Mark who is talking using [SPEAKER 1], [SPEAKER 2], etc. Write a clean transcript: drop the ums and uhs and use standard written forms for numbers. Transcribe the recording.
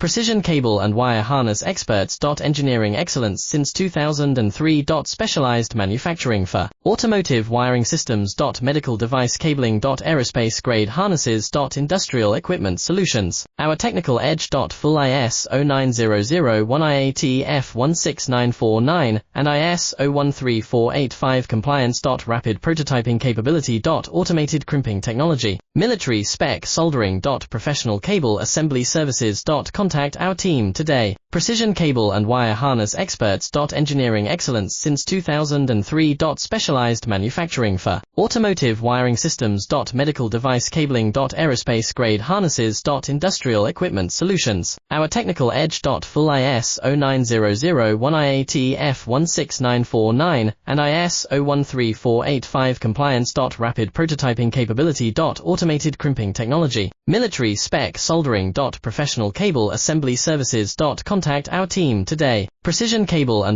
[SPEAKER 1] Precision cable and wire harness experts. Engineering excellence since 2003. Specialized manufacturing for automotive wiring systems. Medical device cabling. Aerospace grade harnesses. Industrial equipment solutions. Our technical edge. Full ISO 9001 IAT F16949 and ISO 13485 compliance. Rapid prototyping capability. Automated crimping technology. Military spec soldering. Professional cable assembly services. Contact our team today. Precision cable and wire harness experts. Engineering excellence since 2003. Specialized manufacturing for automotive wiring systems. Medical device cabling. Aerospace grade harnesses. Industrial equipment solutions. Our technical edge. Full ISO 9001 IAT F16949 and ISO 13485 compliance. Rapid prototyping capability. Automated crimping technology. Military spec soldering. Professional cable assembly services. Contact our team today. Precision cable and